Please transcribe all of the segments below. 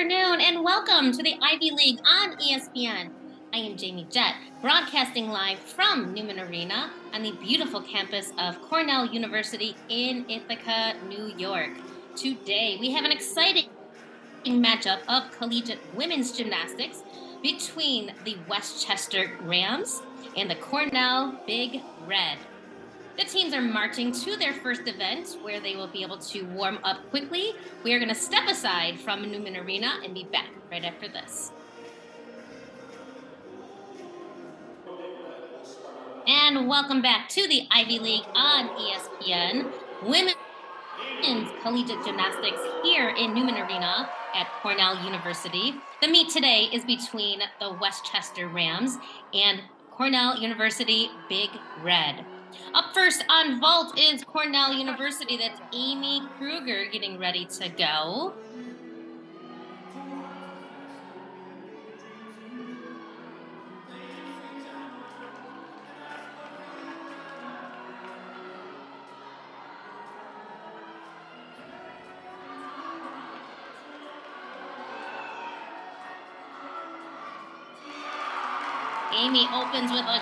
afternoon, and welcome to the Ivy League on ESPN. I am Jamie Jett, broadcasting live from Newman Arena on the beautiful campus of Cornell University in Ithaca, New York. Today, we have an exciting matchup of collegiate women's gymnastics between the Westchester Rams and the Cornell Big Red. The teams are marching to their first event where they will be able to warm up quickly. We are going to step aside from Newman Arena and be back right after this. And welcome back to the Ivy League on ESPN. Women's collegiate gymnastics here in Newman Arena at Cornell University. The meet today is between the Westchester Rams and Cornell University Big Red. Up first on vault is Cornell University. That's Amy Kruger getting ready to go. Amy opens with a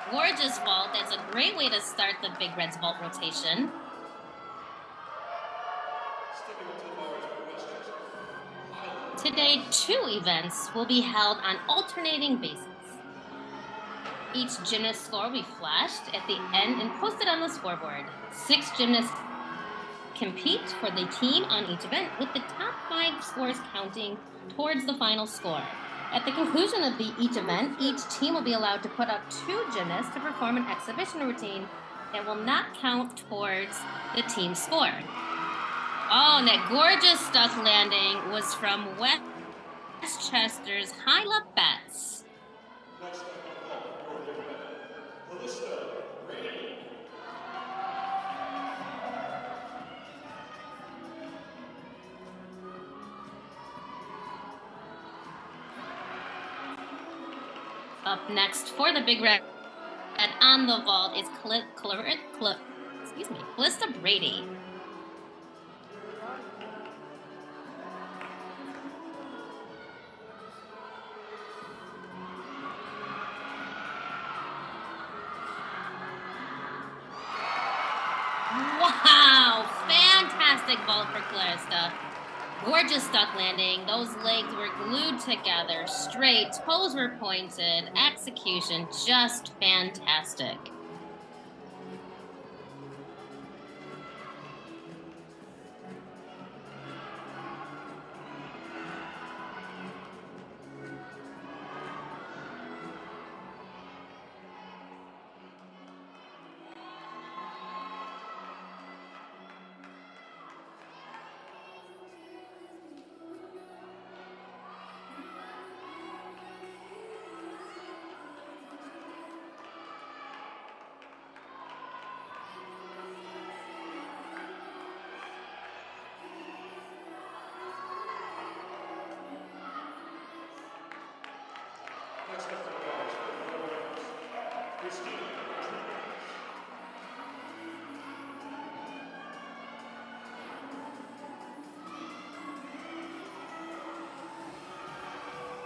gorgeous vault. That's a great way to start the Big Red's vault rotation. Today, 2 events will be held on alternating basis. Each gymnast score will be flashed at the end and posted on the scoreboard. 6 gymnasts compete for the team on each event, with the top 5 scores counting towards the final score. At the conclusion of each event, each team will be allowed to put up 2 gymnasts to perform an exhibition routine that will not count towards the team score. Oh, and that gorgeous stuck landing was from Westchester's Hyla Betts. Up next for the Big Red on the vault is Callista Brady. Wow, fantastic vault for Callista. Gorgeous stuck landing. Those legs were glued together, straight, toes were pointed, execution just fantastic.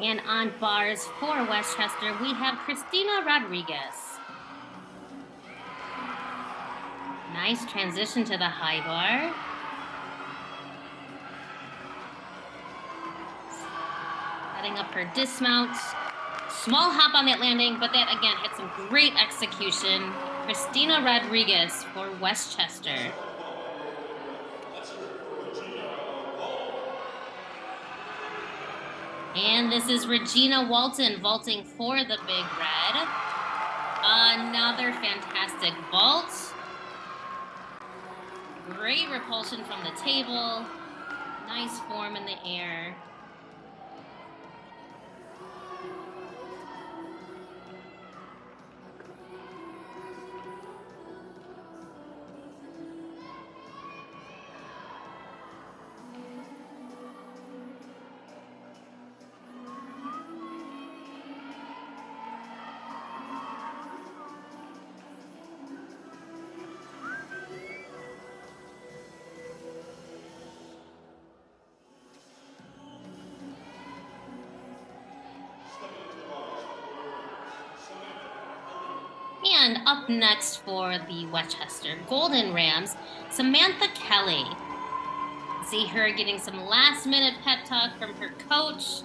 And on bars for Westchester, we have Christina Rodriguez. Nice transition to the high bar. Setting up her dismount. Small hop on that landing, but that again had some great execution. Christina Rodriguez for Westchester. And this is Regina Walton vaulting for the Big Red. Another fantastic vault. Great repulsion from the table. Nice form in the air. And up next for the Westchester Golden Rams, Samantha Kelly. See her getting some last-minute pep talk from her coach.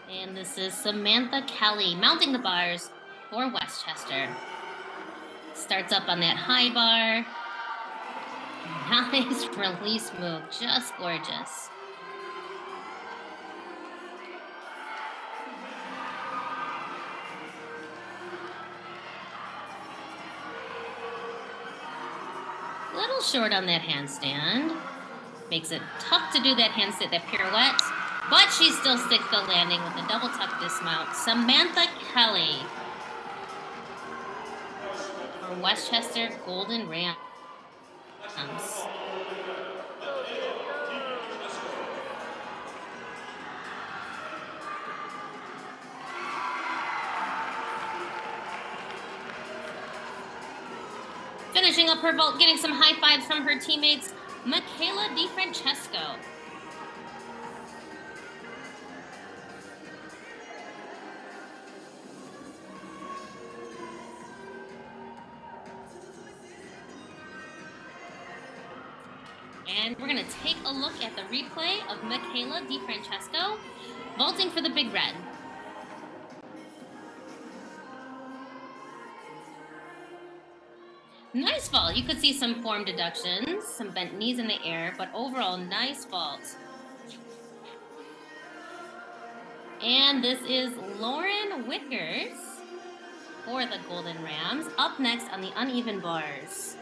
And this is Samantha Kelly mounting the bars for Westchester. Starts up on that high bar. Nice release move, just gorgeous. A little short on that handstand. Makes it tough to do that handstand, that pirouette, but she still sticks the landing with a double tuck dismount. Samantha Kelly for Westchester Golden Rams. Finishing up her vault, getting some high fives from her teammates, Michaela DiFrancesco. And we're going to take a look at the replay of Michaela DiFrancesco vaulting for the Big Red. Nice vault. You could see some form deductions, some bent knees in the air, but overall nice vault. And this is Lauren Wickers for the Golden Rams, up next on the uneven bars.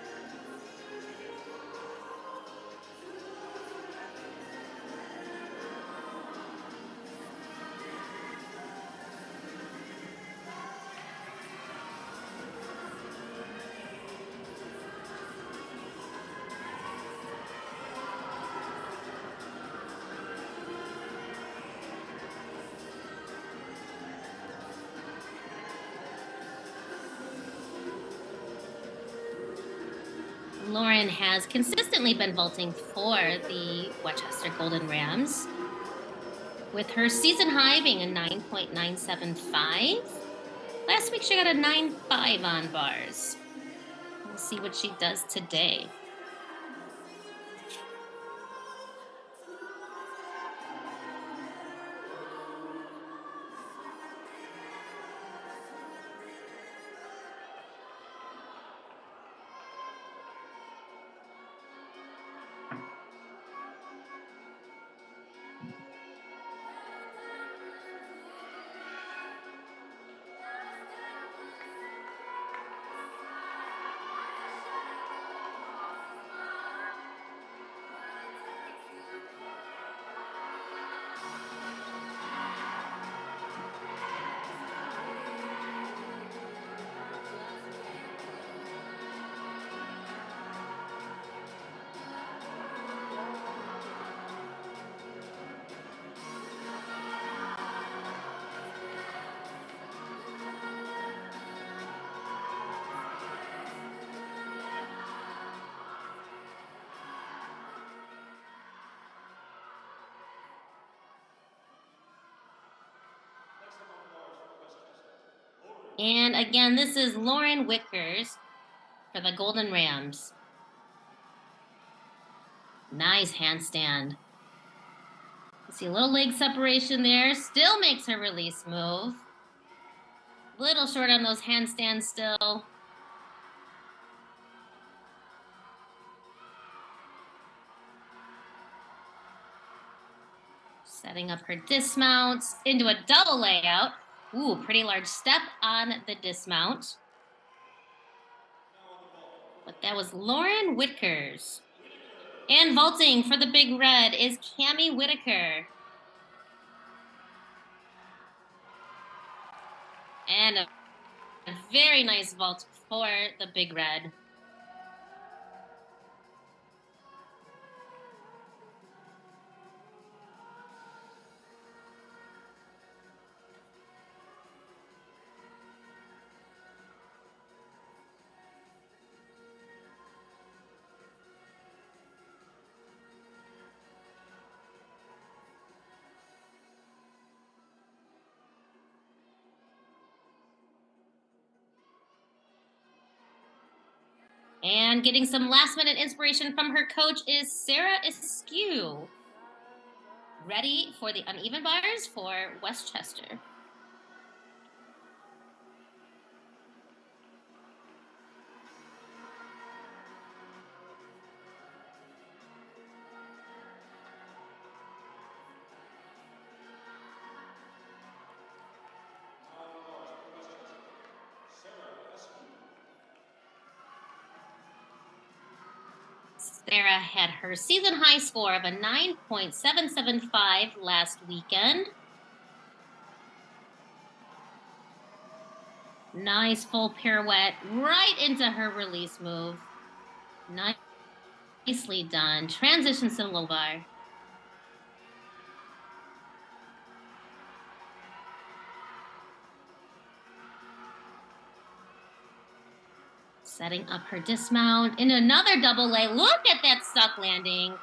Lauren has consistently been vaulting for the Westchester Golden Rams, with her season high being a 9.975. Last week she got a 9.5 on bars. We'll see what she does today. And again, this is Lauren Wickers for the Golden Rams. Nice handstand. See a little leg separation there. Still makes her release move. Little short on those handstands still. Setting up her dismounts into a double layout. Ooh, pretty large step on the dismount. But that was Lauren Wickers. And vaulting for the Big Red is Cammie Whitaker. And a very nice vault for the Big Red. And getting some last-minute inspiration from her coach is Sarah Askew. Ready for the uneven bars for Westchester. Sarah had her season high score of a 9.775 last weekend. Nice full pirouette right into her release move. Nicely done. Transitions to the low bar. Setting up her dismount in another double leg. Look at that stuck landing.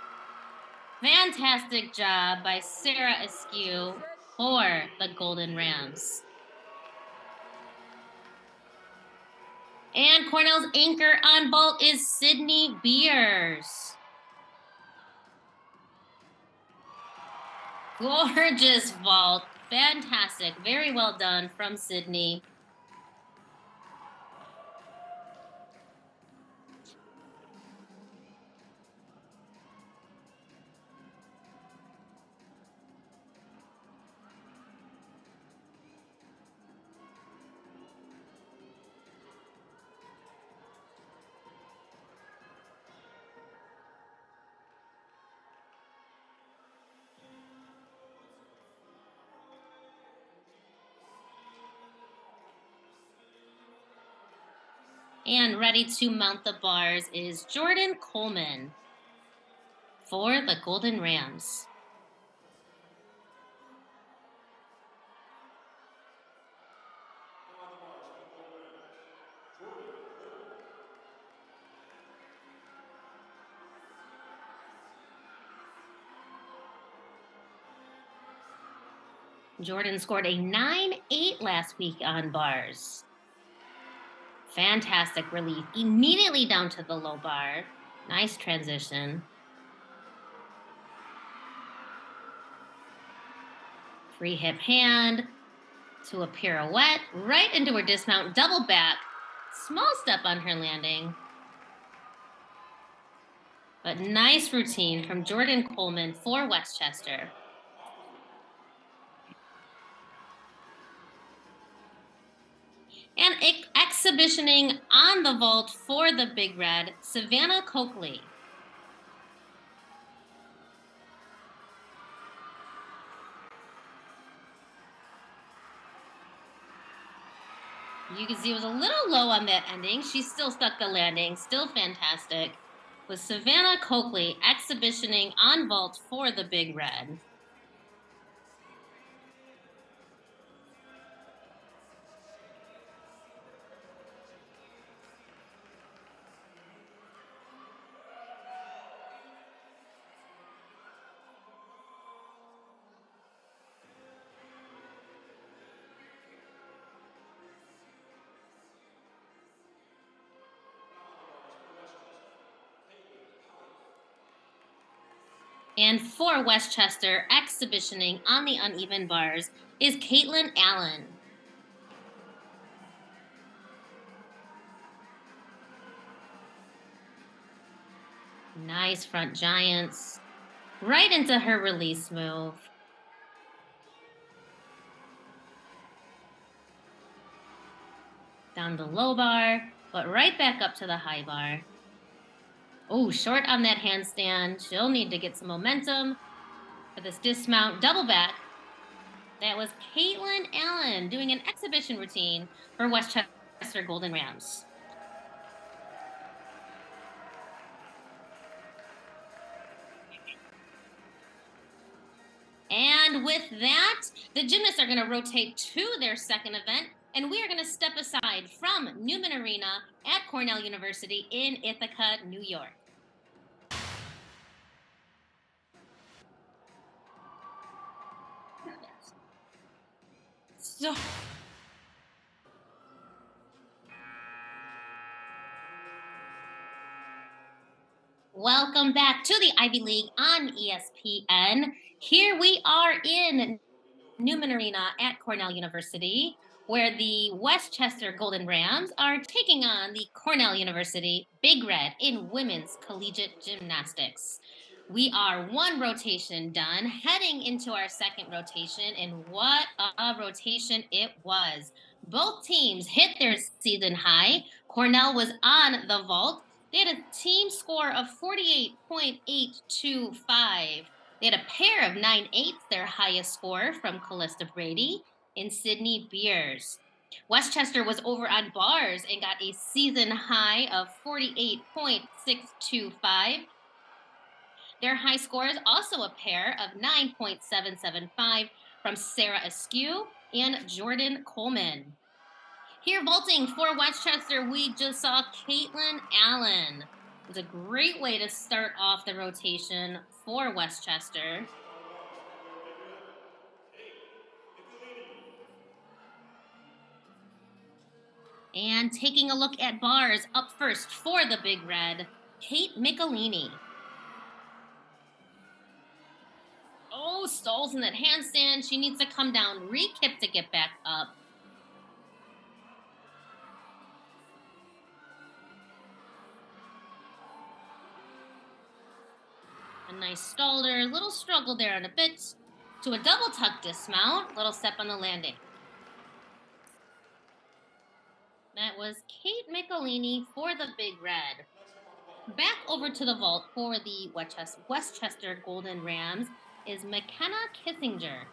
Fantastic job by Sarah Askew for the Golden Rams. And Cornell's anchor on vault is Sydney Beers. Gorgeous vault. Fantastic. Very well done from Sydney. And ready to mount the bars is Jordan Coleman for the Golden Rams. Jordan scored a 9.8 last week on bars. Fantastic relief. Immediately down to the low bar. Nice transition. Free hip hand to a pirouette, right into her dismount, double back. Small step on her landing. But nice routine from Jordan Coleman for Westchester. And exhibitioning on the vault for the Big Red, Savannah Coakley. You can see it was a little low on that ending. She still stuck the landing, still fantastic. With Savannah Coakley exhibitioning on vault for the Big Red. And for Westchester, exhibitioning on the uneven bars is Caitlin Allen. Nice front giants. Right into her release move. Down the low bar, but right back up to the high bar. Oh, short on that handstand. She'll need to get some momentum for this dismount. Double back. That was Caitlin Allen doing an exhibition routine for Westchester Golden Rams. And with that, the gymnasts are going to rotate to their second event, and we are going to step aside from Newman Arena at Cornell University in Ithaca, New York. So Welcome back to the Ivy League on ESPN. Here we are in Newman Arena at Cornell University, where the Westchester Golden Rams are taking on the Cornell University Big Red in women's collegiate gymnastics. We are one rotation done, heading into our second rotation, and what a rotation it was. Both teams hit their season high. Cornell was on the vault. They had a team score of 48.825. They had a pair of 9.8s, their highest score from Callista Brady and Sydney Beers. Westchester was over on bars and got a season high of 48.625. Their high score is also a pair of 9.775 from Sarah Askew and Jordan Coleman. Here vaulting for Westchester, we just saw Caitlin Allen. It was a great way to start off the rotation for Westchester. And taking a look at bars, up first for the Big Red, Kate Michelini. Oh, stalls in that handstand. She needs to come down, re-kip to get back up. A nice stalder, little struggle there on a bit. To a double tuck dismount, little step on the landing. That was Kate Michelini for the Big Red. Back over to the vault for the Westchester Golden Rams is McKenna Kissinger.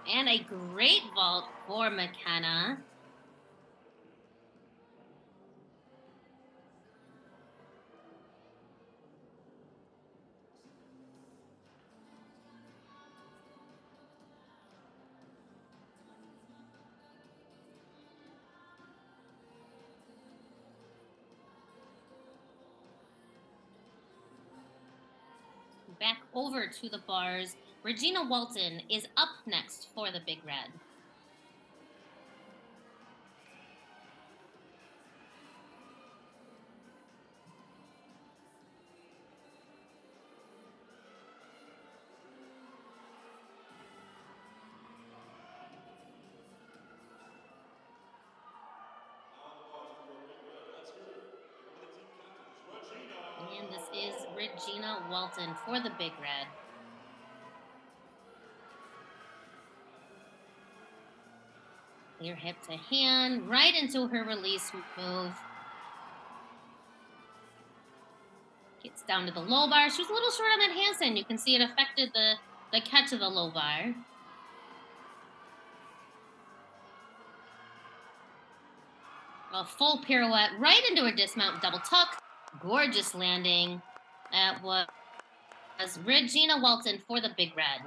And a great vault for McKenna. Back over to the bars, Regina Walton is up next for the Big Red. And this is Regina Walton for the Big Red. Clear hip to hand, right into her release move. Gets down to the low bar. She was a little short on that handstand. You can see it affected the catch of the low bar. A full pirouette right into her dismount double tuck. Gorgeous landing. That was Regina Walton for the Big Red.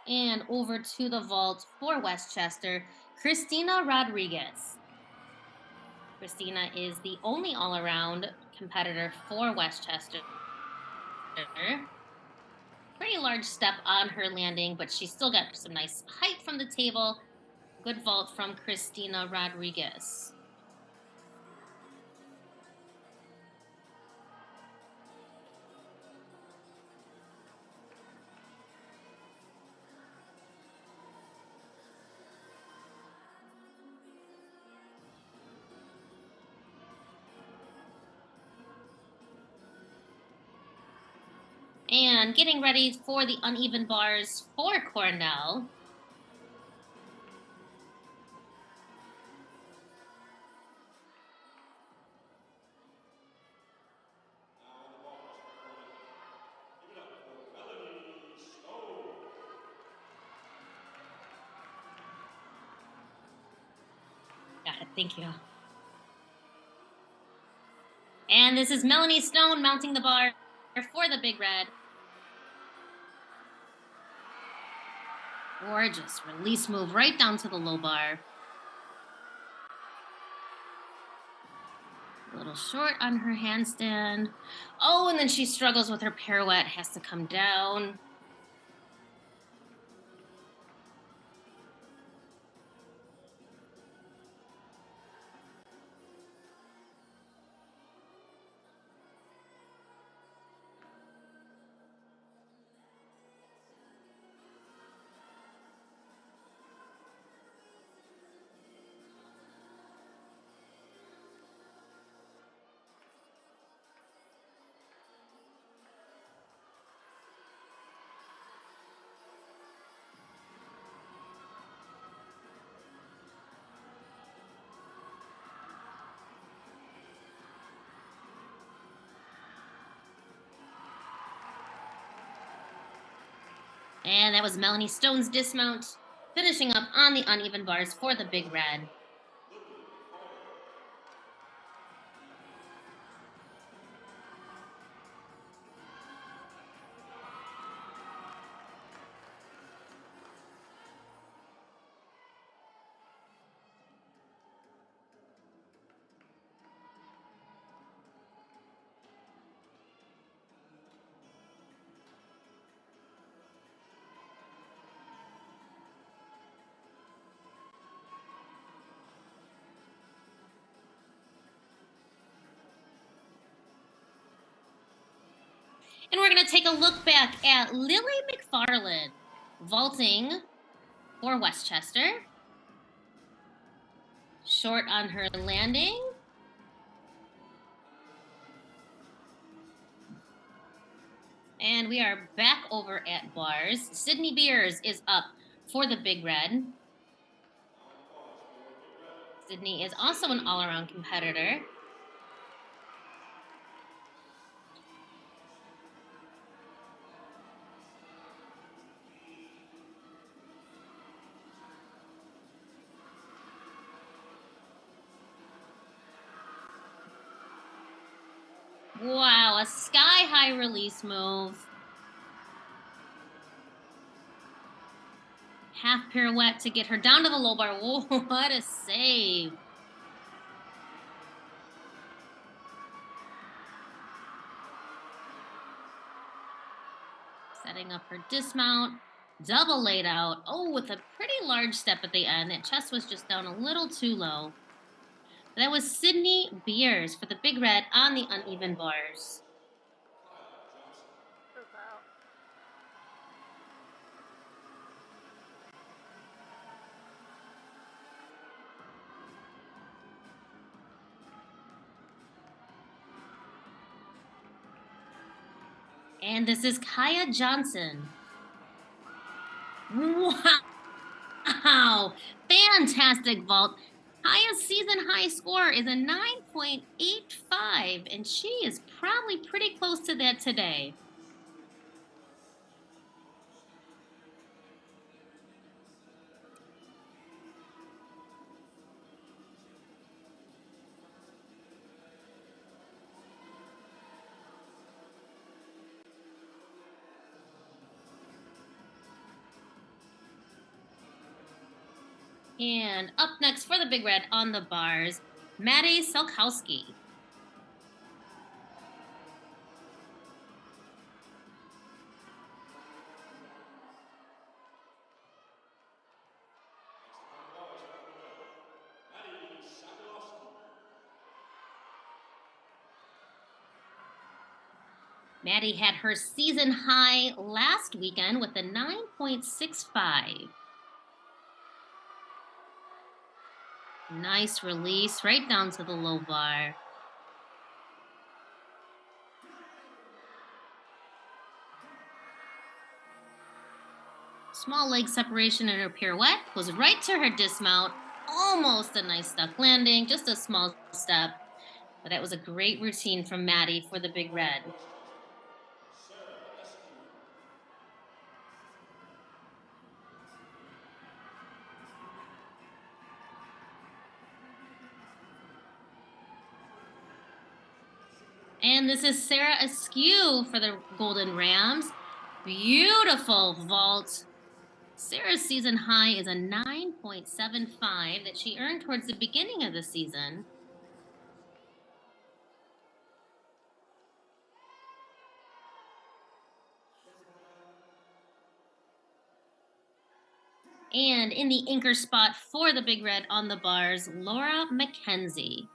And over to the vault for Westchester, Christina Rodriguez. Christina is the only all-around competitor for Westchester. Pretty large step on her landing, but she still got some nice height from the table. Good vault from Christina Rodriguez. And getting ready for the uneven bars for Cornell. Got it, thank you. And this is Melanie Stone mounting the bar for the Big Red. Gorgeous release move right down to the low bar. A little short on her handstand. Oh, and then she struggles with her pirouette, has to come down. And that was Melanie Stone's dismount, finishing up on the uneven bars for the Big Red. And we're going to take a look back at Lily McFarland, vaulting for Westchester. Short on her landing. And we are back over at bars. Sydney Beers is up for the Big Red. Sydney is also an all-around competitor. Wow, a sky-high release move. Half pirouette to get her down to the low bar. Whoa, what a save. Setting up her dismount. Double laid out. Oh, with a pretty large step at the end. That chest was just down a little too low. That was Sydney Beers for the Big Red on the uneven bars. And this is Kaya Johnson. Wow, fantastic vault. Kaya's season high score is a 9.85, and she is probably pretty close to that today. And up next for the Big Red on the bars, Maddie Selkowski. Maddie had her season high last weekend with a 9.65. Nice release right down to the low bar. Small leg separation in her pirouette, goes right to her dismount. Almost a nice stuck landing, just a small step. But that was a great routine from Maddie for the Big Red. And this is Sarah Askew for the Golden Rams. Beautiful vault. Sarah's season high is a 9.75 that she earned towards the beginning of the season. And in the anchor spot for the Big Red on the bars, Laura McKenzie.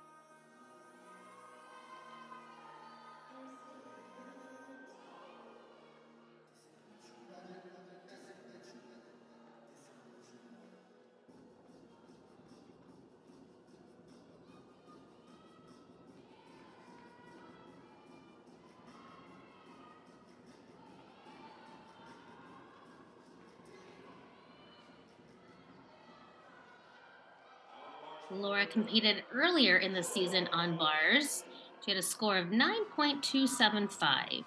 Laura competed earlier in the season on bars. She had a score of 9.275.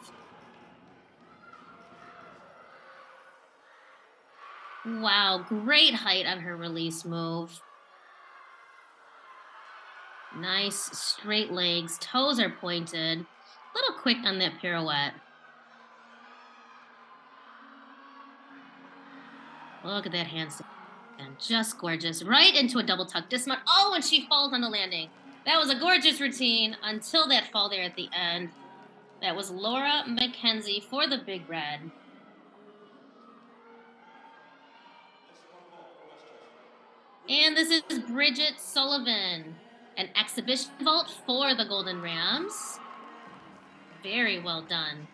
Wow, great height on her release move. Nice straight legs, toes are pointed. A little quick on that pirouette. Look at that handstand. Just gorgeous. Right into a double tuck dismount. Oh, and she falls on the landing. That was a gorgeous routine until that fall there at the end. That was Laura McKenzie for the Big Red. And this is Bridget Sullivan, an exhibition vault for the Golden Rams. Very well done.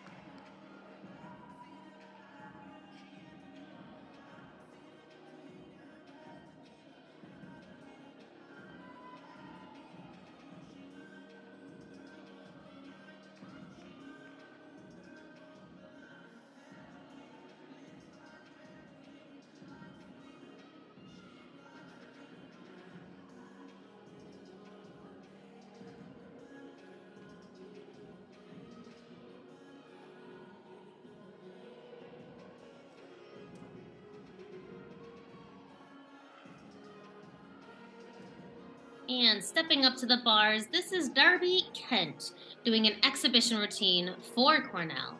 And stepping up to the bars, this is Darby Kent doing an exhibition routine for Cornell.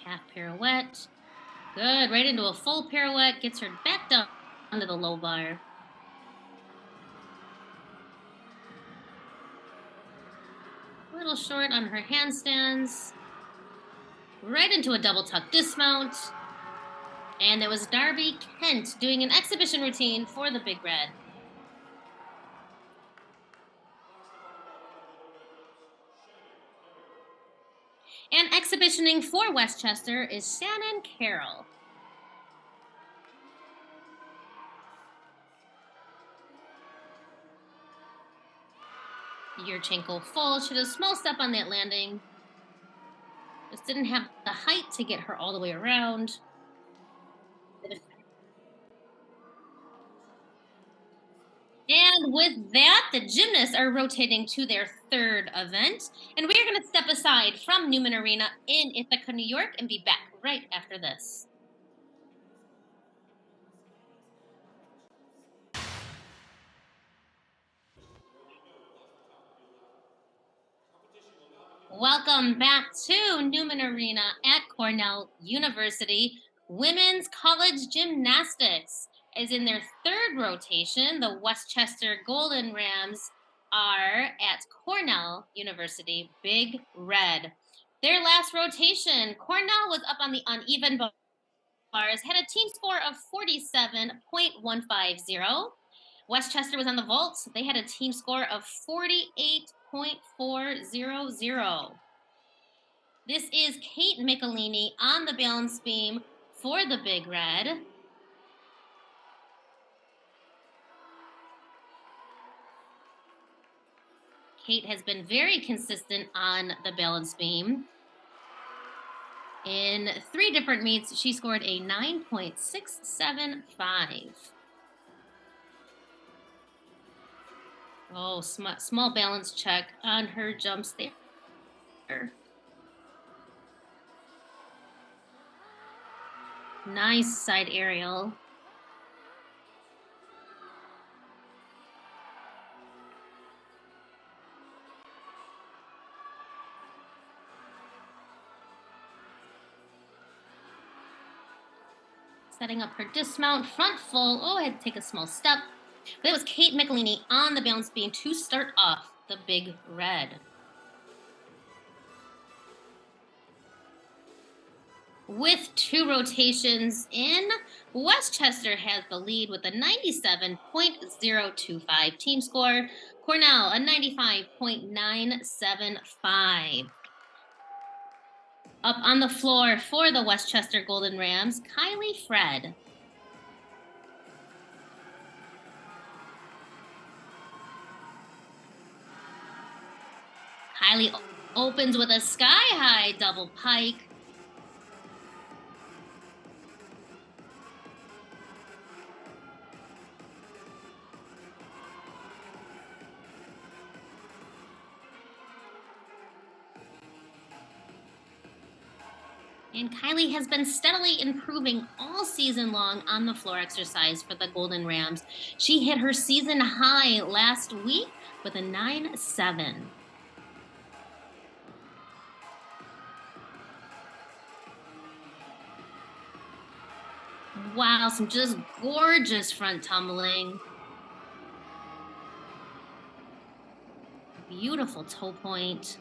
Half pirouette. Good, right into a full pirouette. Gets her back down onto the low bar. A little short on her handstands. Right into a double tuck dismount. And it was Darby Kent doing an exhibition routine for the Big Red. And exhibitioning for Westchester is Shannon Carroll. Yurchenko full. She did a small step on that landing. Just didn't have the height to get her all the way around. And with that, the gymnasts are rotating to their third event. And we are going to step aside from Newman Arena in Ithaca, New York, and be back right after this. Welcome back to Newman Arena at Cornell University. Women's college gymnastics is in their third rotation. The Westchester Golden Rams are at Cornell University, Big Red. Their last rotation, Cornell was up on the uneven bars, had a team score of 47.150. Westchester was on the vault. They had a team score of 48.400. This is Kate Michelini on the balance beam for the Big Red. Kate has been very consistent on the balance beam. In 3 different meets, she scored a 9.675. Oh, small balance check on her jumps there. Nice side aerial. Setting up her dismount, front full. Oh, I had to take a small step. But it was Kate Michelini on the balance beam to start off the big red. With 2 rotations in, Westchester has the lead with a 97.025 team score. Cornell, a 95.975. Up on the floor for the Westchester Golden Rams, Kylie Fred. Kylie opens with a sky-high double pike. And Kylie has been steadily improving all season long on the floor exercise for the Golden Rams. She hit her season high last week with a 9.7. Wow, some just gorgeous front tumbling. Beautiful toe point.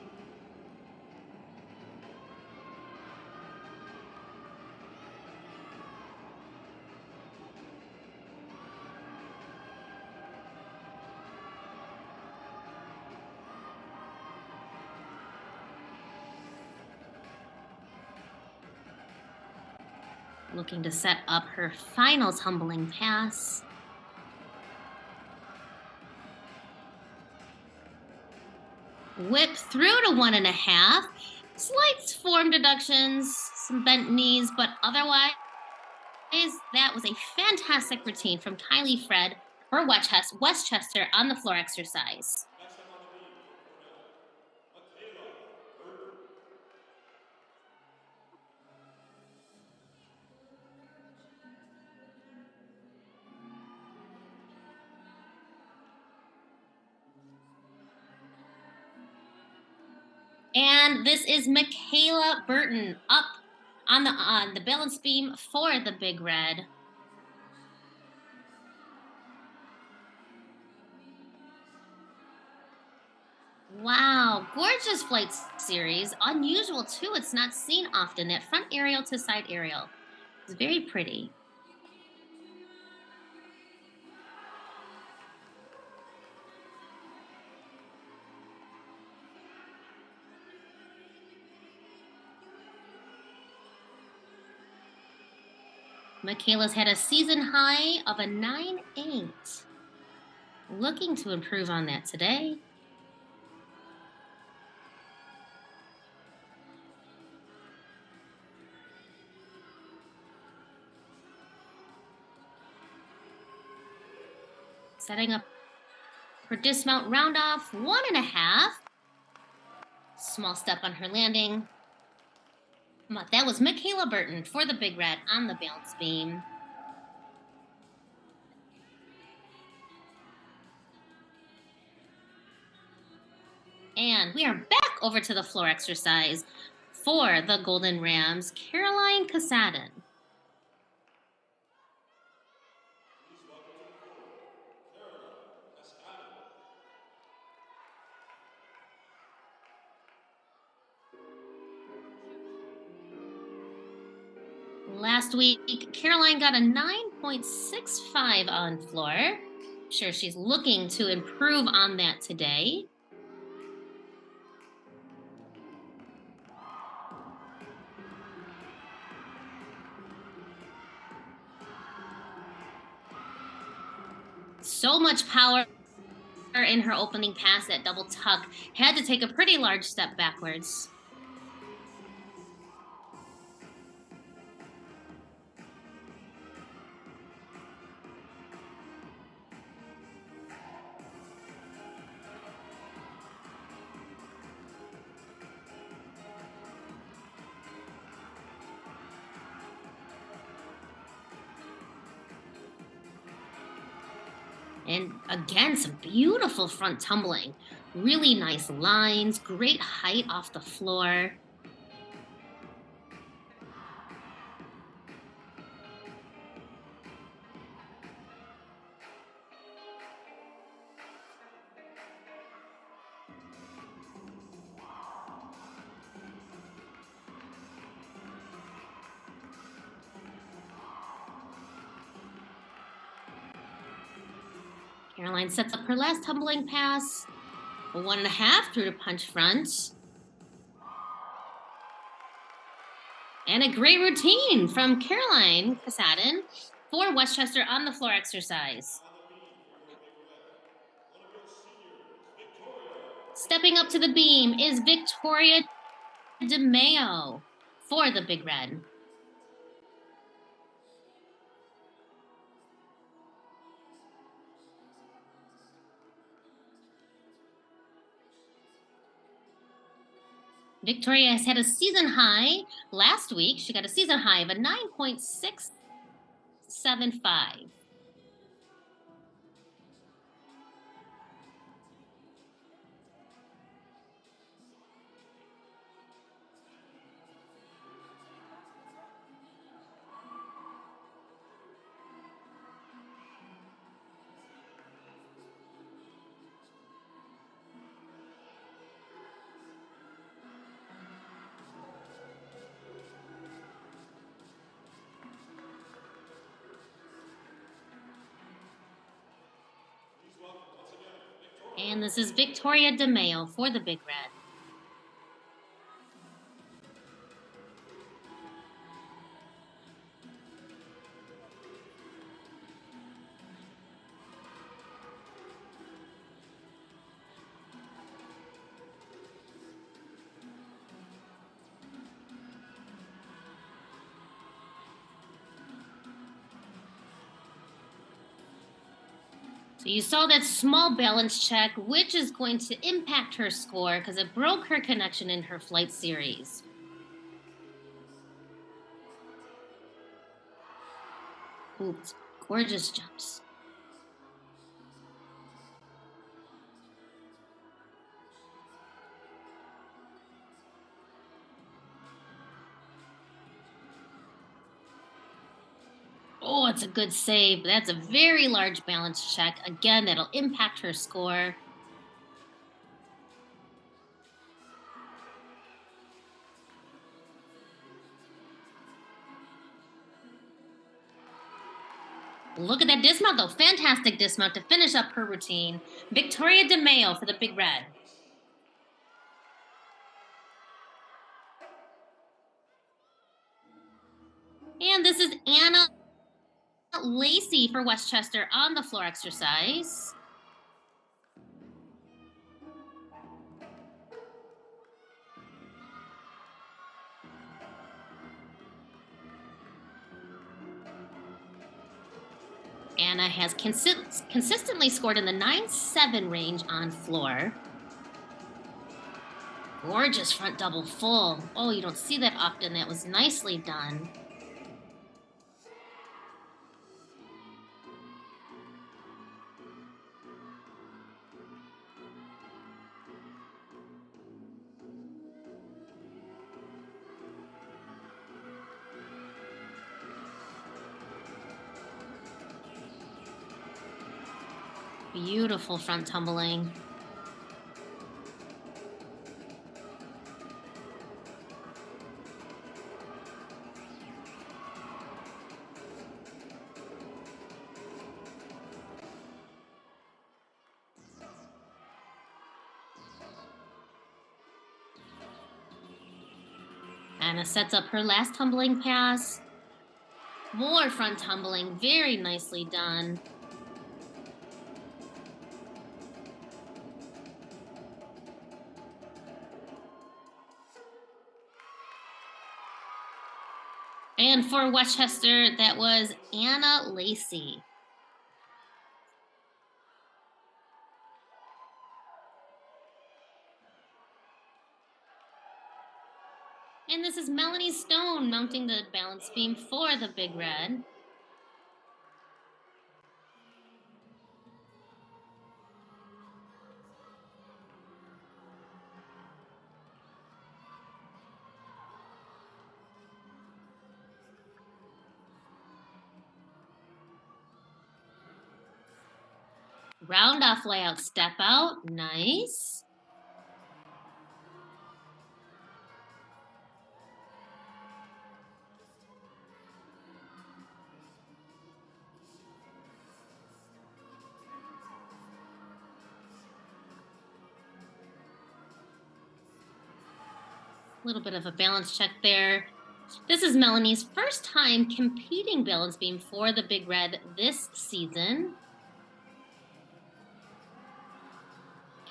Looking to set up her final tumbling pass. Whip through to 1.5. Slight form deductions, some bent knees, but otherwise, that was a fantastic routine from Kylie Fred for Westchester on the floor exercise. Next up on the beam for Cornell, Michaela Burton. And this is Michaela Burton up on the balance beam for the Big Red. Wow, gorgeous flight series. Unusual too. It's not seen often. That front aerial to side aerial. It's very pretty. Michaela's had a season high of a 9.8. Looking to improve on that today. Setting up her dismount round off, 1.5. Small step on her landing. That was Michaela Burton for the Big Red on the balance beam. And we are back over to the floor exercise for the Golden Rams, Caroline Casadin. Please welcome to the floor, Caroline Cascadon. Last week, Caroline got a 9.65 on floor. I'm sure she's looking to improve on that today. So much power in her opening pass, that double tuck. Had to take a pretty large step backwards. And again, some beautiful front tumbling. Really nice lines, great height off the floor. Caroline sets up her last tumbling pass. A 1.5 through to punch front. And a great routine from Caroline Casadin for Westchester on the floor exercise. On the beam for your big red. One of your seniors, Victoria. Stepping up to the beam is Victoria DeMeo for the Big Red. Victoria has had a season high last week. She got a season high of a 9.675. Please welcome once again, Victoria. And this is Victoria DeMeo for the Big Red. So you saw that small balance check, which is going to impact her score because it broke her connection in her flight series. Oops, gorgeous jumps. Oh, it's a good save. That's a very large balance check. Again, that'll impact her score. Look at that dismount, though. Fantastic dismount to finish up her routine. Victoria DeMeo for the Big Red. And this is Anna Lacey for Westchester on the floor exercise. Anna has consistently scored in the 9.7 range on floor. Gorgeous front double full. Oh, you don't see that often. That was nicely done. Beautiful front tumbling. Anna sets up her last tumbling pass. More front tumbling, very nicely done. And for Westchester, that was Anna Lacey. And this is Melanie Stone mounting the balance beam for the Big Red. Round off layout, step out. Nice. A little bit of a balance check there. This is Melanie's first time competing balance beam for the Big Red this season.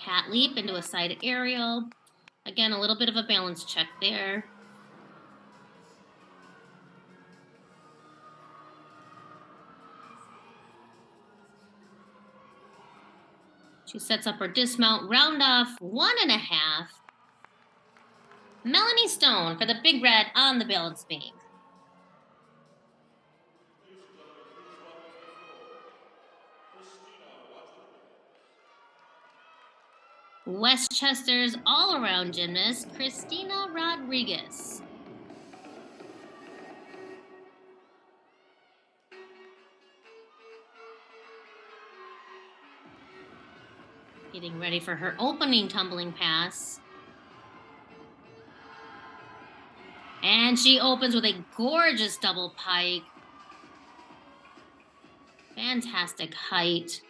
Cat leap into a side aerial. Again, a little bit of a balance check there. She sets up her dismount, round off 1.5. Melanie Stone for the Big Red on the balance beam. Ladies and gentlemen, please welcome to the floor, Christina Rodriguez. Westchester's all-around gymnast, Christina Rodriguez. Getting ready for her opening tumbling pass. And she opens with a gorgeous double pike. Fantastic height.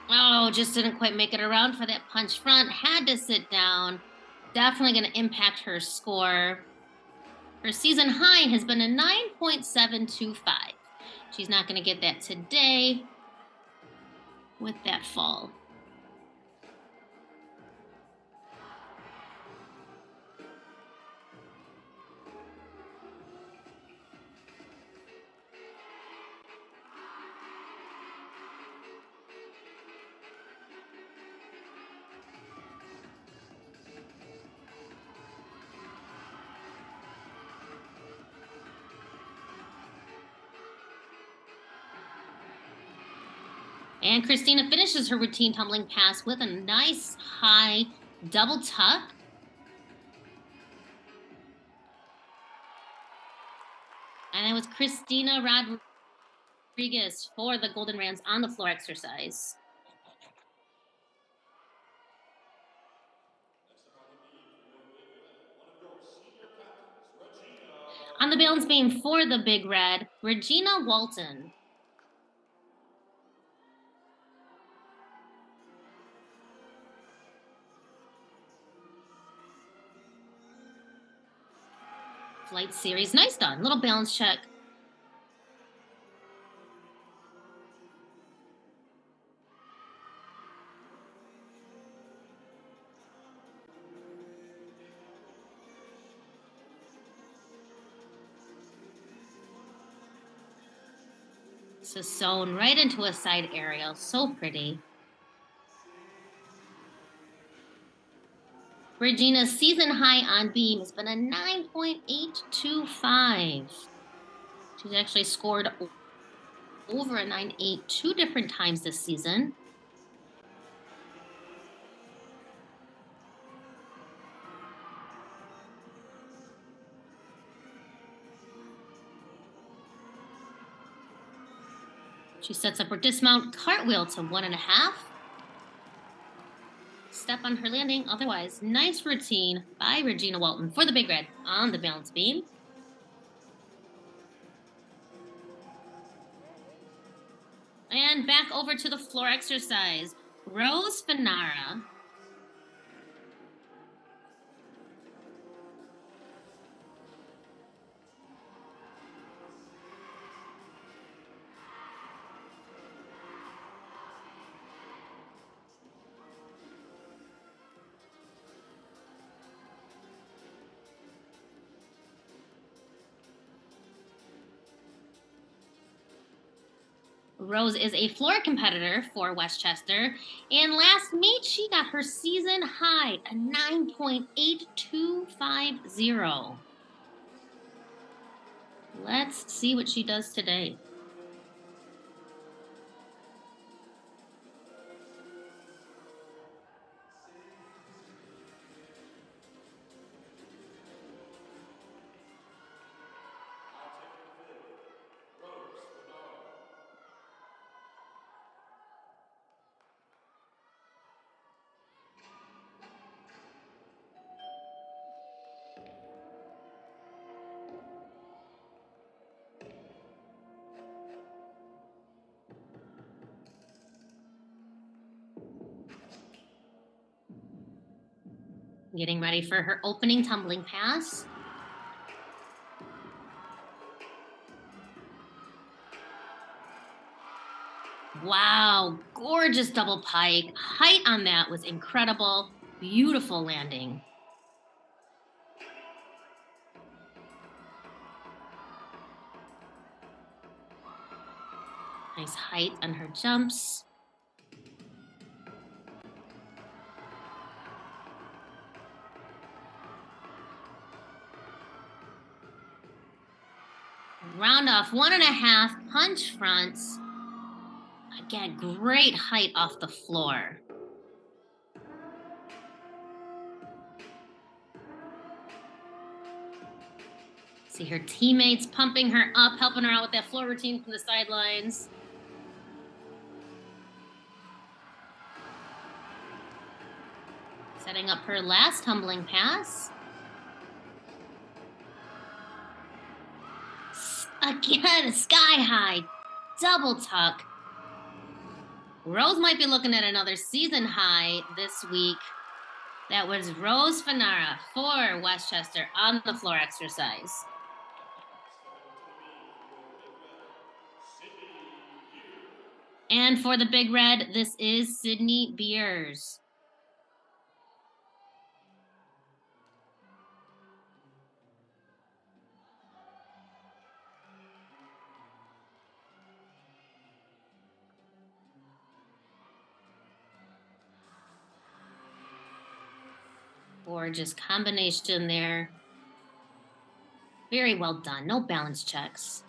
Oh, just didn't quite make it around for that punch front. Had to sit down. Definitely going to impact her score. Her season high has been a 9.725. She's not going to get that today with that fall. And Christina finishes her routine tumbling pass with a nice high double tuck. And it was Christina Rodriguez for the Golden Rams on the floor exercise. Next up on the beam for your Big Red, one of your senior captains, Regina. On the balance beam for the Big Red, Regina Walton. Flight series, nice done. Little balance check. So sewn right into a side aerial. So pretty. Regina's season high on beam has been a 9.825. She's actually scored over a 9.8 two different times this season. She sets up her dismount, cartwheel to 1.5. Step on her landing. Otherwise, nice routine by Regina Walton for the Big Red on the balance beam. And back over to the floor exercise. Rose Finara. Rose is a floor competitor for Westchester. And last meet, she got her season high, a 9.8250. Let's see what she does today. Getting ready for her opening tumbling pass. Wow, gorgeous double pike. Height on that was incredible. Beautiful landing. Nice height on her jumps. Round off 1.5 punch fronts. Again, great height off the floor. See her teammates pumping her up, helping her out with that floor routine from the sidelines. Setting up her last tumbling pass. Again, sky high, double tuck. Rose might be looking at another season high this week. That was Rose Fanara for Westchester on the floor exercise. And for the Big Red, this is Sydney Beers. Gorgeous combination there. Very well done. No balance checks.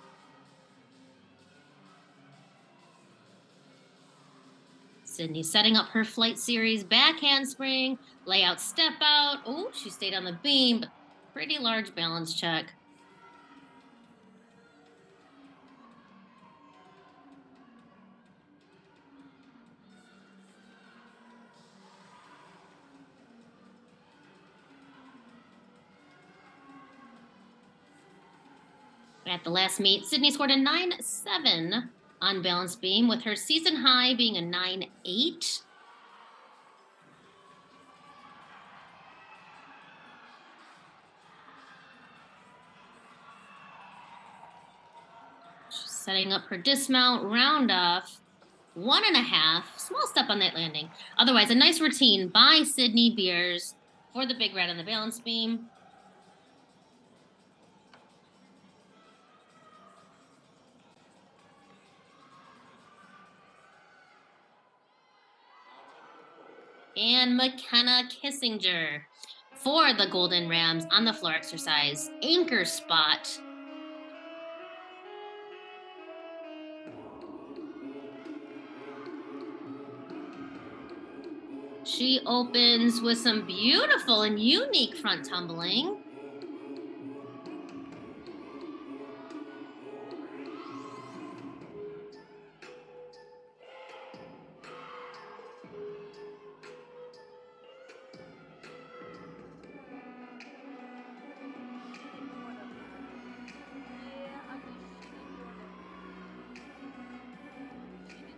Sydney setting up her flight series back handspring, layout step out. Oh, she stayed on the beam, but pretty large balance check. At the last meet, Sydney scored a 9.7 on balance beam, with her season high being a 9.8. She's setting up her dismount, round off, 1.5. Small step on that landing. Otherwise, a nice routine by Sydney Beers for the Big Red on the balance beam. And McKenna Kissinger for the Golden Rams on the floor exercise. Anchor spot. She opens with some beautiful and unique front tumbling.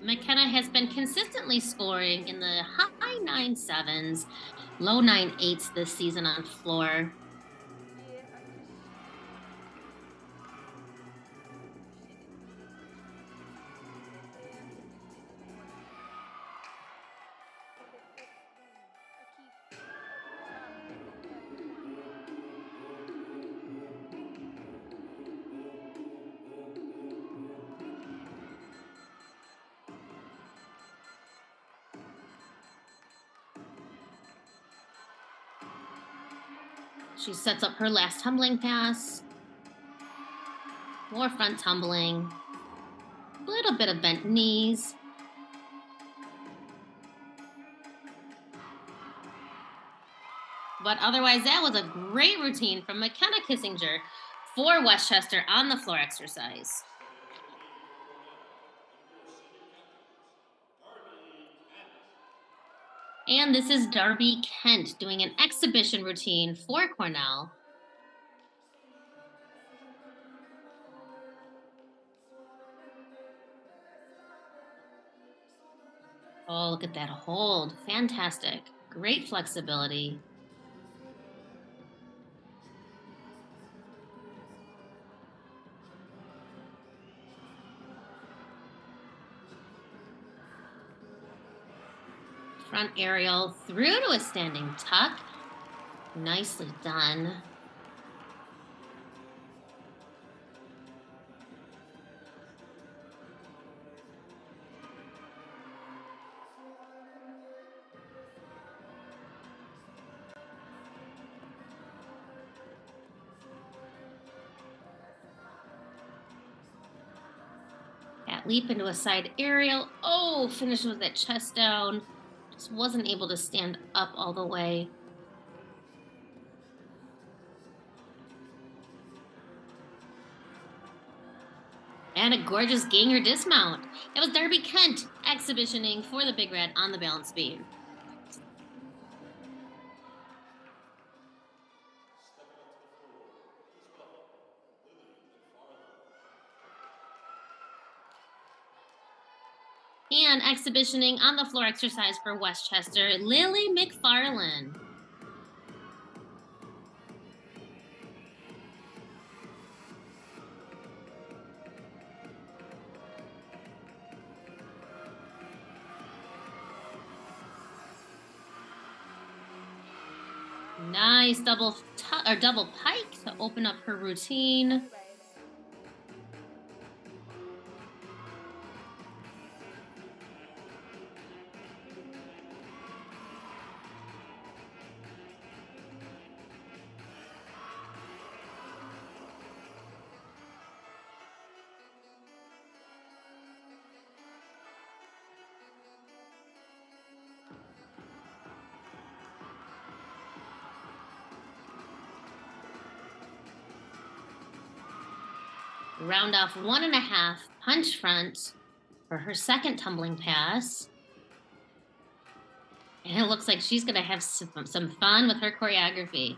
McKenna has been consistently scoring in the high 9.7s, low 9.8s this season on floor. She sets up her last tumbling pass. More front tumbling. A little bit of bent knees. But otherwise, that was a great routine from McKenna Kissinger for Westchester on the floor exercise. And this is Darby Kent doing an exhibition routine for Cornell. Oh, look at that hold. Fantastic. Great flexibility. Front aerial through to a standing tuck. Nicely done. That leap into a side aerial. Oh, finished with that chest down. Just wasn't able to stand up all the way. And a gorgeous ganger dismount. It was Darby Kent exhibitioning for the Big Red on the balance beam. Stepping up to the floor, please welcome Lily McFarland. And exhibitioning on the floor exercise for Westchester, Lily McFarland. Nice double pike to open up her routine. Round off 1.5 punch front for her second tumbling pass. And it looks like she's going to have some fun with her choreography.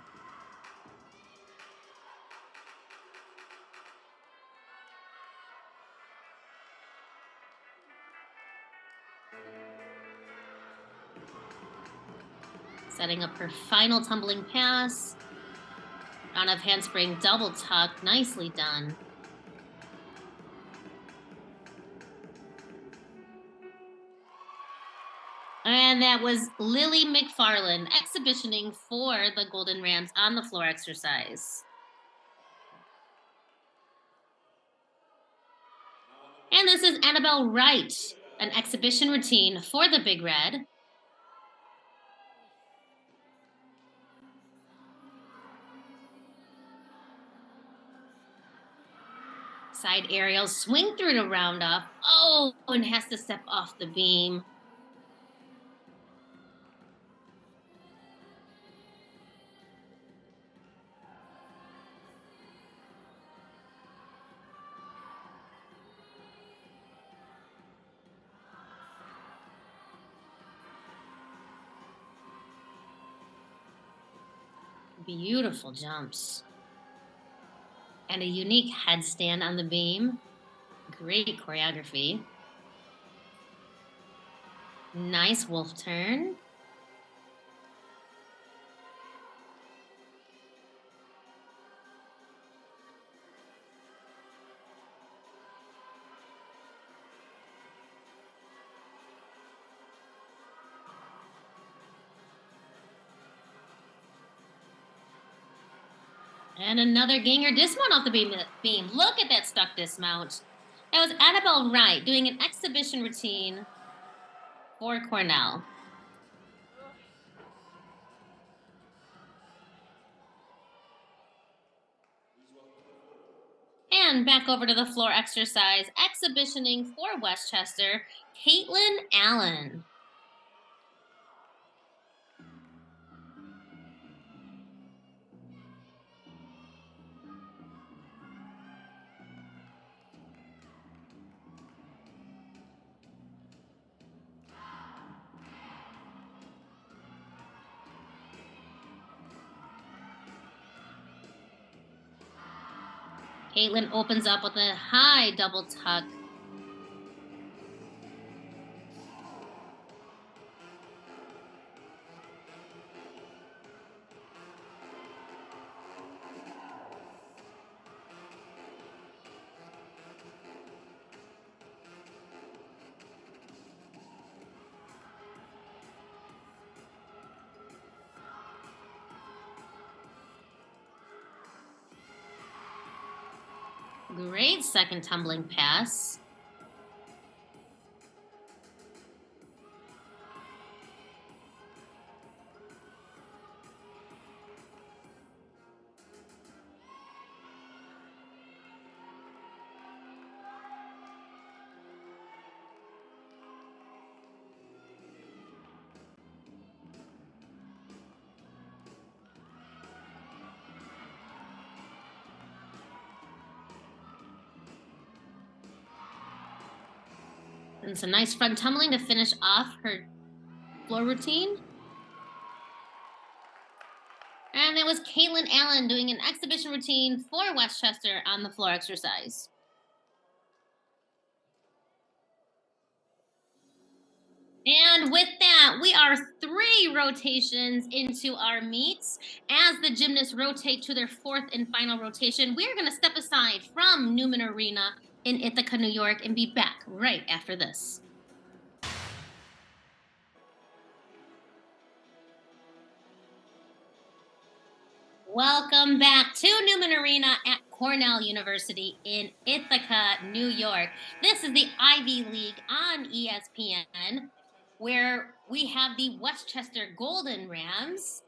Setting up her final tumbling pass. Round of handspring double tuck. Nicely done. And that was Lily McFarland exhibitioning for the Golden Rams on the floor exercise. And this is Annabelle Wright, an exhibition routine for the Big Red. Side aerial, swing through to round off. Oh, and has to step off the beam. Beautiful jumps. And a unique headstand on the beam. Great choreography. Nice wolf turn. And another ganger dismount off the beam. Look at that stuck dismount. That was Annabelle Wright doing an exhibition routine for Cornell. And back over to the floor exercise, exhibitioning for Westchester, Caitlin Allen. Caitlin opens up with a high double tuck. Great second tumbling pass. And some nice front tumbling to finish off her floor routine. And that was Caitlin Allen doing an exhibition routine for Westchester on the floor exercise. And with that, we are 3 rotations into our meets. As the gymnasts rotate to their 4th and final rotation, we're going to step aside from Newman Arena in Ithaca, New York, and be back right after this. Welcome back to Newman Arena at Cornell University in Ithaca, New York. This is the Ivy League on ESPN, where we have the Westchester Golden Rams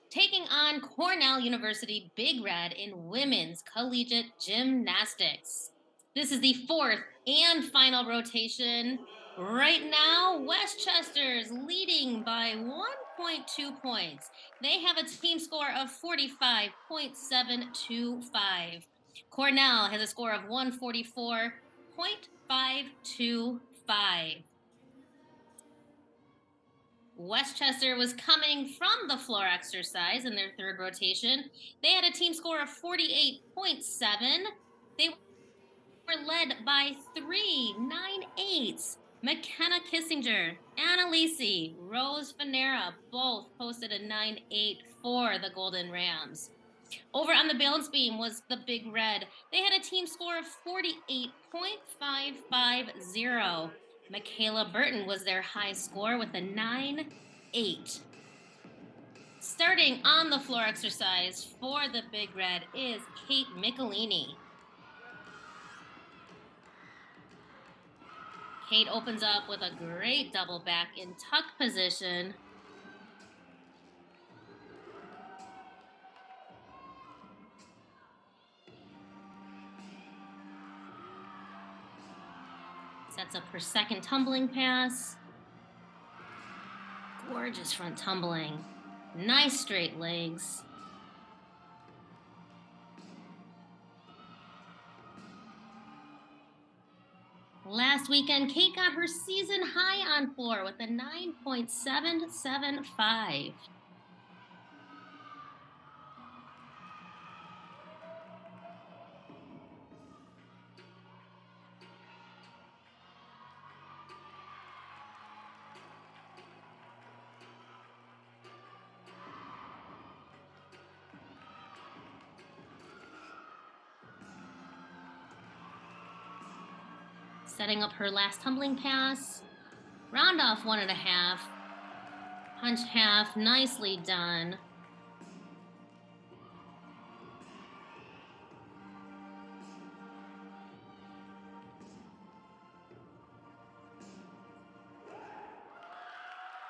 taking on Cornell University Big Red in women's collegiate gymnastics. This is the 4th and final rotation. Right now, Westchester's leading by 1.2 points. They have a team score of 45.725. Cornell has a score of 144.525. Westchester was coming from the floor exercise in their 3rd rotation. They had a team score of 48.7. They were led by 3 9/8. McKenna Kissinger, Annalise, Rose Fanera both posted a 9/8 for the Golden Rams. Over on the balance beam was the Big Red. They had a team score of 48.550. Michaela Burton was their high score with a 9/8. Starting on the floor exercise for the Big Red is Kate Michelini. Kate opens up with a great double back in tuck position. Sets up her second tumbling pass. Gorgeous front tumbling. Nice straight legs. Last weekend, Kate got her season high on floor with a 9.775. Setting up her last tumbling pass. Round off 1.5. Punch half, nicely done.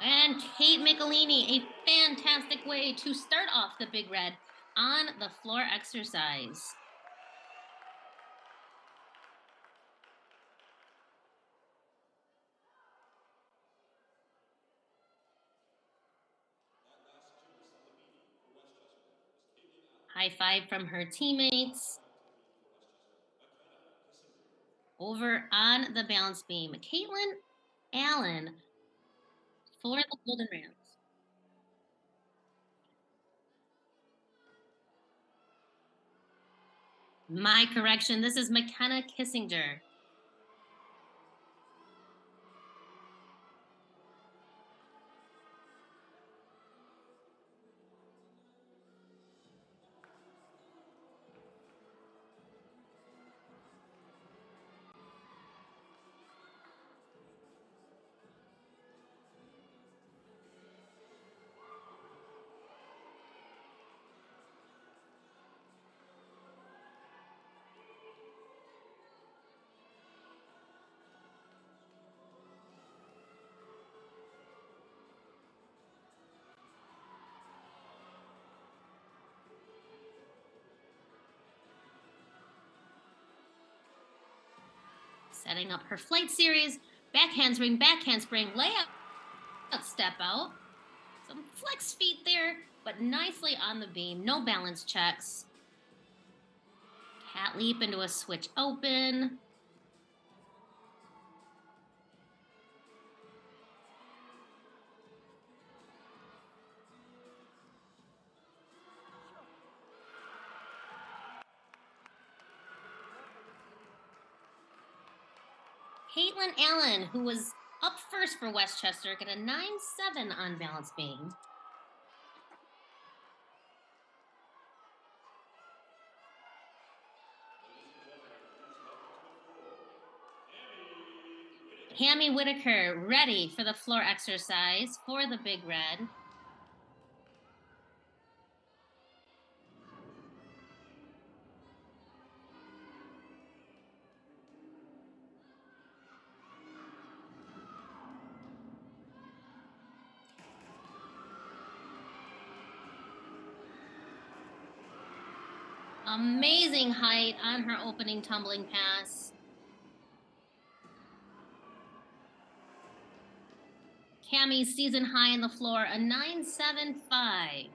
And Kate Michelini, a fantastic way to start off the Big Red on the floor exercise. High five from her teammates. Over on the balance beam, Caitlin Allen for the Golden Rams. My correction, this is McKenna Kissinger. Setting up her flight series, back handspring, layout, step out. Some flex feet there, but nicely on the beam, no balance checks. Cat leap into a switch open. Caitlin Allen, who was up first for Westchester, got a 9.7 on balance beam. Hammy Whitaker ready for the floor exercise for the Big Red. Amazing height on her opening tumbling pass. Cammy's season high on the floor, a 9.75.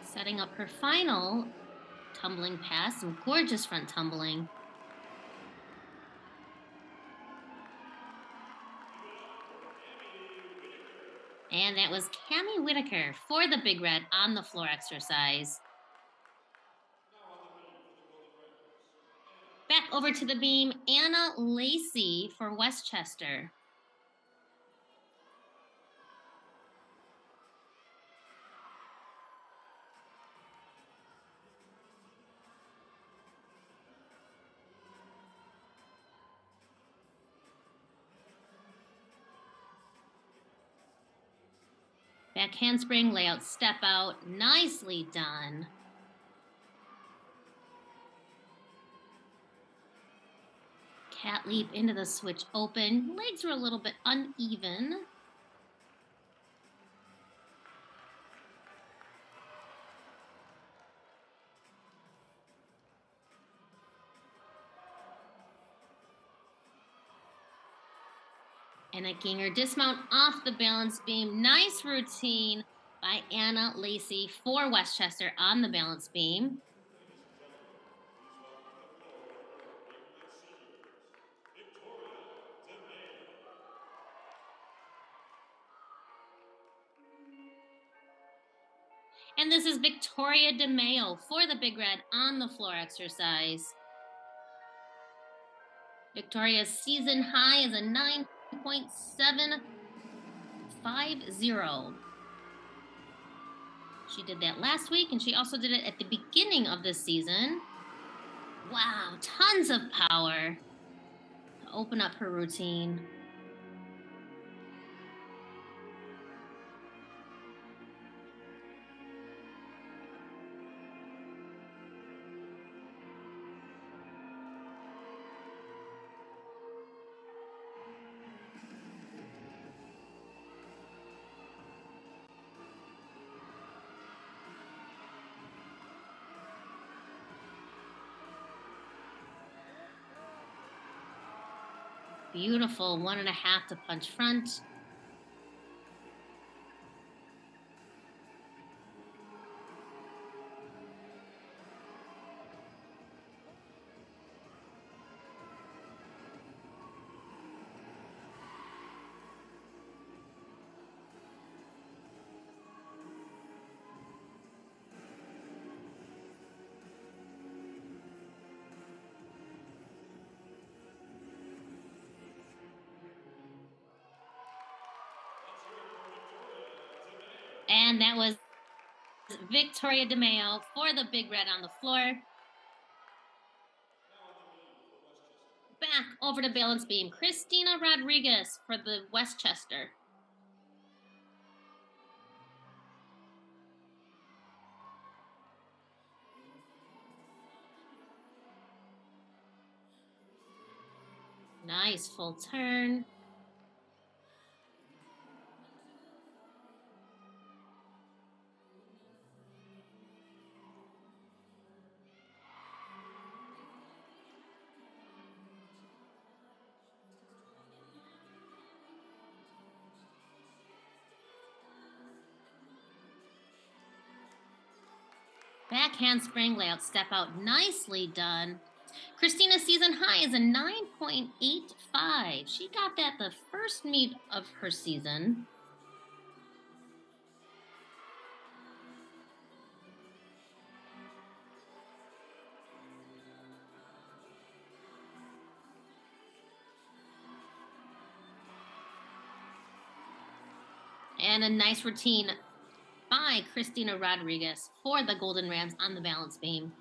Setting up her final tumbling pass, some gorgeous front tumbling. And that was Cammy Whitaker for the Big Red on the floor exercise. Back over to the beam, Anna Lacey for Westchester. Back handspring, layout, step out, nicely done. Cat leap into the switch open. Legs were a little bit uneven. And a Ginger dismount off the balance beam. Nice routine by Anna Lacey for Westchester on the balance beam. And this is Victoria DeMayo for the Big Red on the floor exercise. Victoria's season high is a 9.750. She did that last week, and she also did it at the beginning of this season. Wow, tons of power to open up her routine. Beautiful 1.5 to punch front. And that was Victoria DeMeo for the Big Red on the floor. Now on the beam for Westchester. Back over to balance beam, Christina Rodriguez for the Westchester. Nice full turn. Back handspring layout step out. Nicely done. Christina's season high is a 9.85. She got that the first meet of her season. And a nice routine by Christina Rodriguez for the Golden Rams on the balance beam.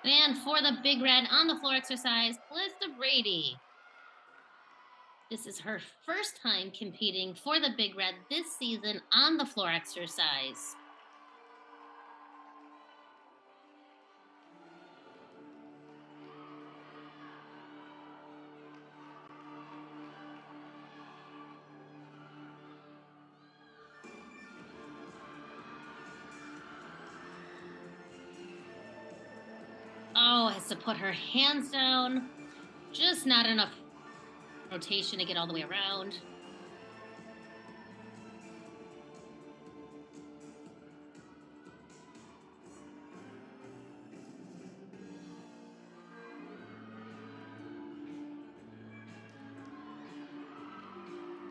And for the Big Red on the floor exercise, Calista Brady. This is her first time competing for the Big Red this season on the floor exercise. Oh, has to put her hands down. Just not enough rotation to get all the way around.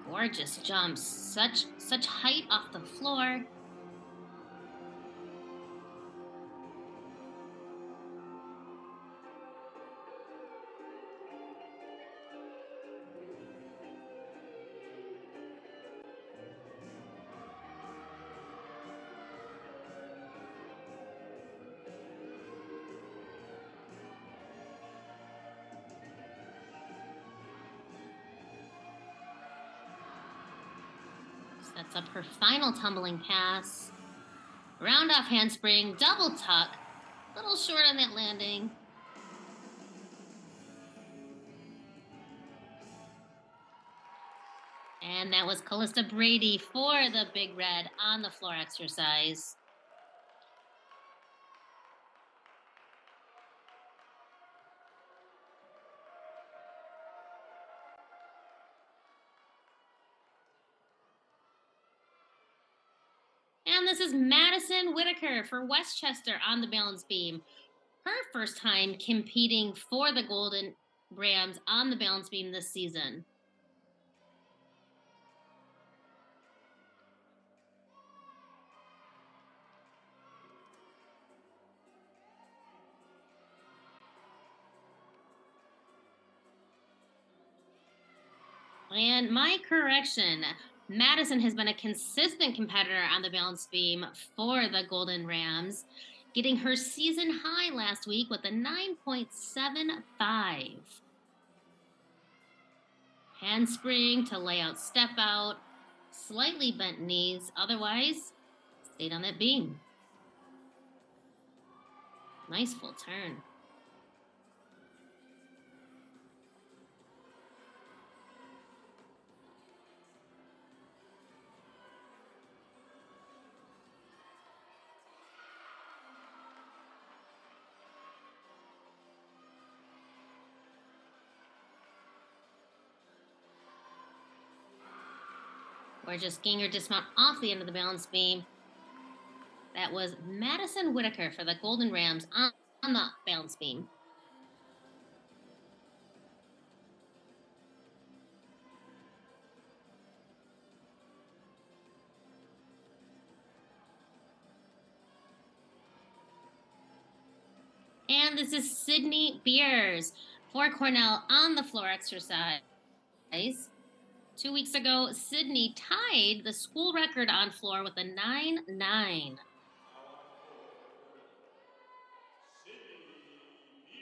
Gorgeous jumps. Such height off the floor. Sets up her final tumbling pass. Round off handspring, double tuck. Little short on that landing. And that was Calista Brady for the Big Red on the floor exercise. And this is Madison Whitaker for Westchester on the balance beam. Her first time competing for the Golden Rams on the balance beam this season. And my correction, Madison has been a consistent competitor on the balance beam for the Golden Rams, getting her season high last week with a 9.75. Handspring to lay out step out, slightly bent knees, otherwise stayed on that beam. Nice full turn. Or just Ginger dismount off the end of the balance beam. That was Madison Whitaker for the Golden Rams on the balance beam. And this is Sydney Beers for Cornell on the floor exercise. 2 weeks ago, Sydney tied the school record on floor with a 9-9. Now on the floor for Cornell, Sydney Beers.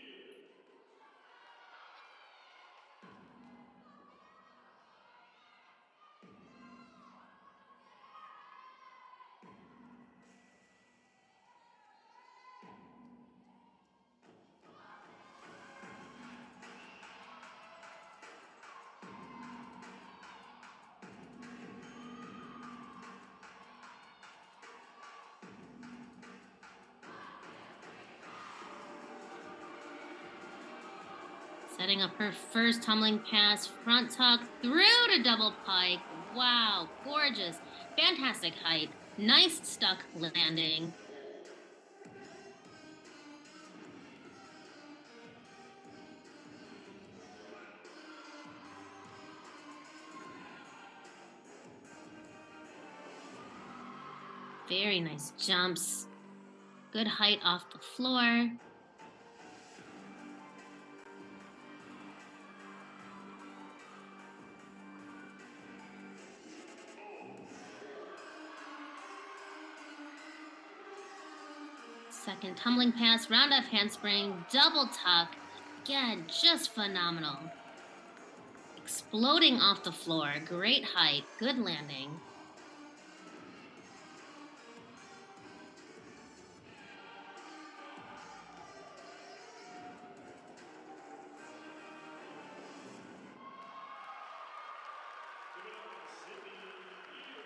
Setting up her first tumbling pass, front tuck through to double pike. Wow, gorgeous. Fantastic height. Nice stuck landing. Very nice jumps. Good height off the floor. Second tumbling pass, round off handspring, double tuck. Again, just phenomenal. Exploding off the floor. Great height. Good landing.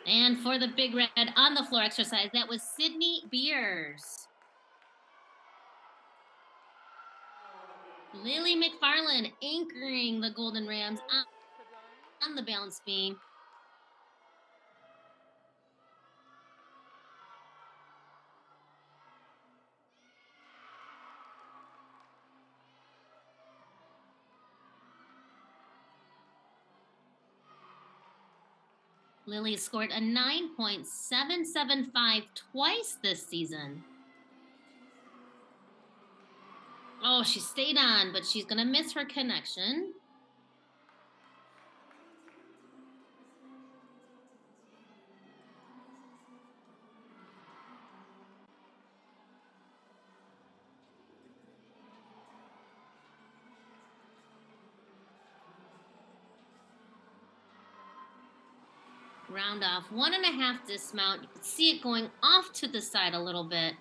And for the big red on the floor exercise, that was Sydney Beers. Lily McFarland anchoring the Golden Rams on the balance beam. Lily scored a 9.775 twice this season. Oh, she stayed on, but she's going to miss her connection. Round off 1.5 dismount. You can see it going off to the side a little bit.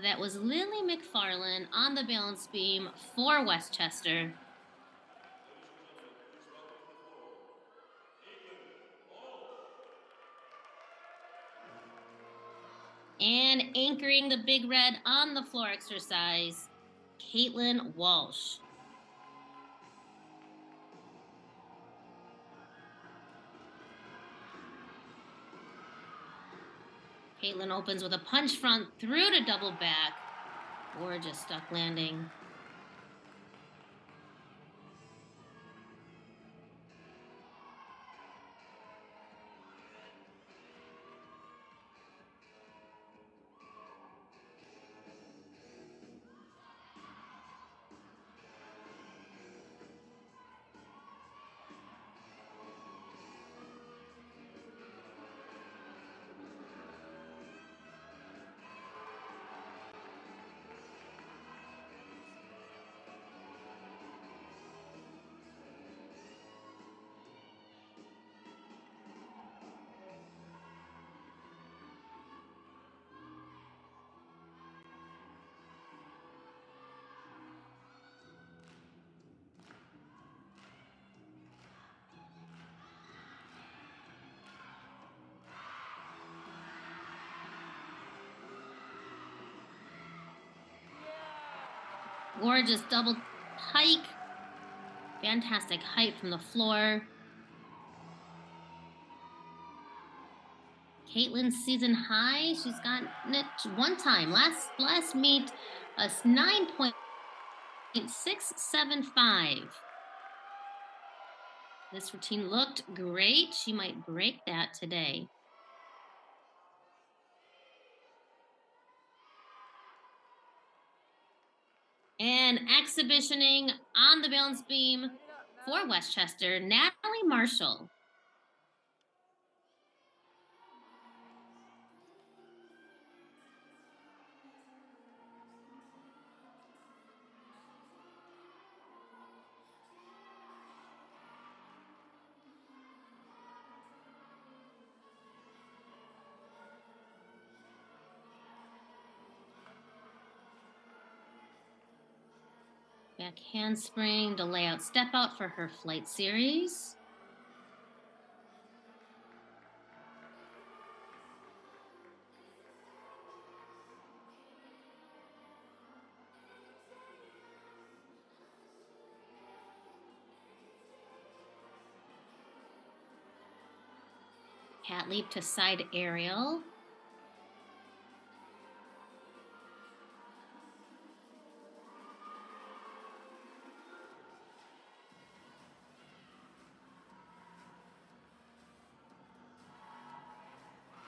That was Lily McFarland on the balance beam for Westchester. And anchoring the big red on the floor exercise, Caitlin Walsh. Caitlin opens with a punch front through to double back. Gorgeous stuck landing. Gorgeous double pike. Fantastic height from the floor. Caitlin's season high. She's gotten it one time. Last meet, 9.675. This routine looked great. She might break that today. And exhibitioning on the balance beam for Westchester, Natalie Marshall. Back handspring to layout step out for her flight series. Cat leap to side aerial.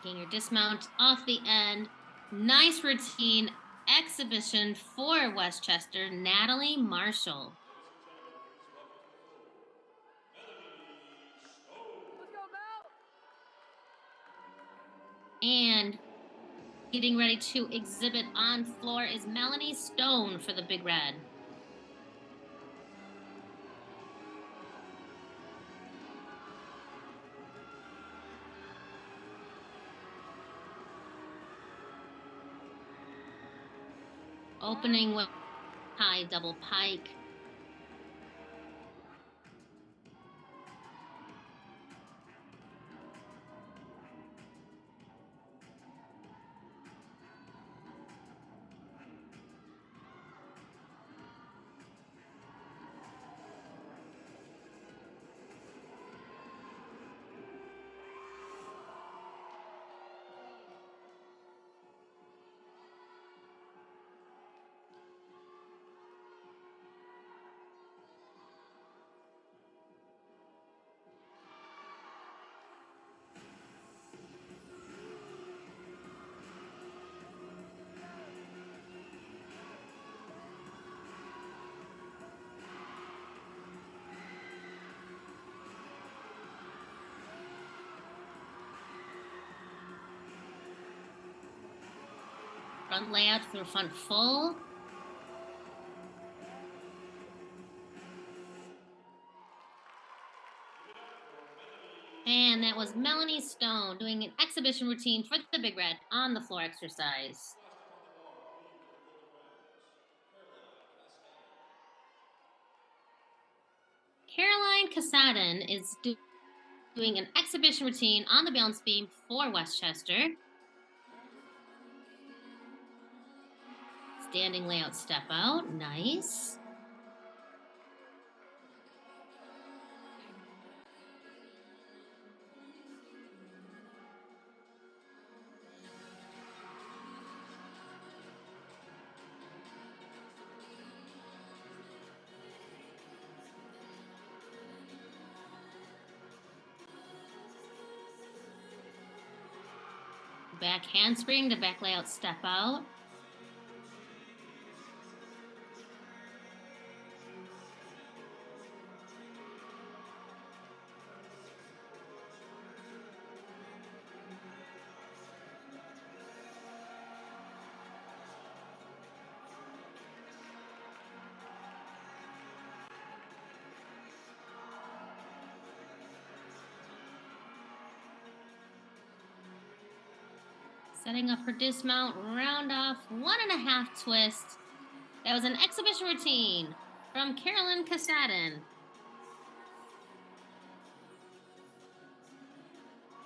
Getting your dismount off the end. Nice routine exhibition for Westchester, Natalie Marshall. And getting ready to exhibit on floor is Melanie Stone for the Big Red. Opening with high double pike. Front layout through front full. And that was Melanie Stone doing an exhibition routine for the Big Red on the floor exercise. Caroline Casadin is doing an exhibition routine on the balance beam for Westchester. Standing layout step out, nice. Back handspring to back layout step out. Setting up her dismount, round off, 1.5 twist. That was an exhibition routine from Carolyn Casadin.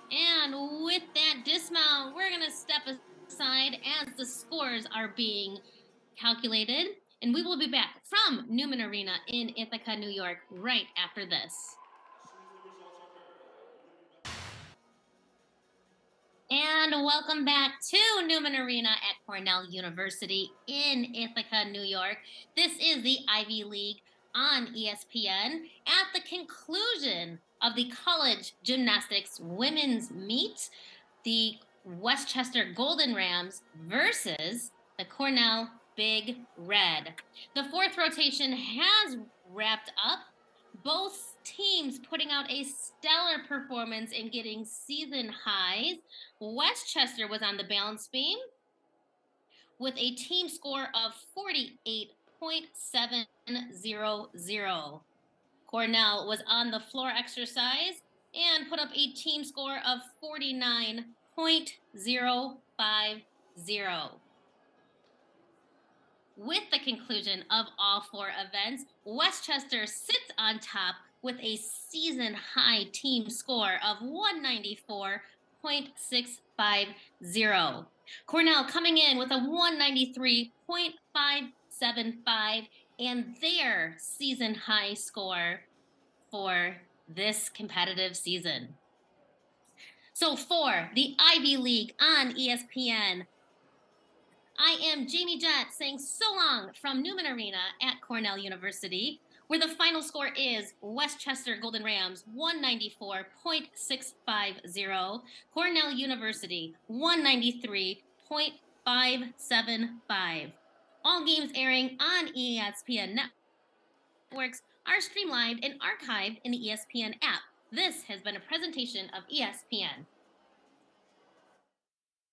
And with that dismount, we're gonna step aside as the scores are being calculated. And we will be back from Newman Arena in Ithaca, New York, right after this. And welcome back to Newman Arena at Cornell University in Ithaca, New York. This is the Ivy League on ESPN. At the conclusion of the college gymnastics women's meet, the Westchester Golden Rams versus the Cornell Big Red. The fourth rotation has wrapped up, both teams putting out a stellar performance and getting season highs. Westchester was on the balance beam with a team score of 48.700. Cornell was on the floor exercise and put up a team score of 49.050. With the conclusion of all four events, Westchester sits on top with a season high team score of 194.650. Cornell coming in with a 193.575 and their season high score for this competitive season. So for the Ivy League on ESPN, I am Jamie Jett saying so long from Newman Arena at Cornell University, where the final score is Westchester Golden Rams 194.650, Cornell University 193.575. All games airing on ESPN networks are streamlined and archived in the ESPN app. This has been a presentation of ESPN.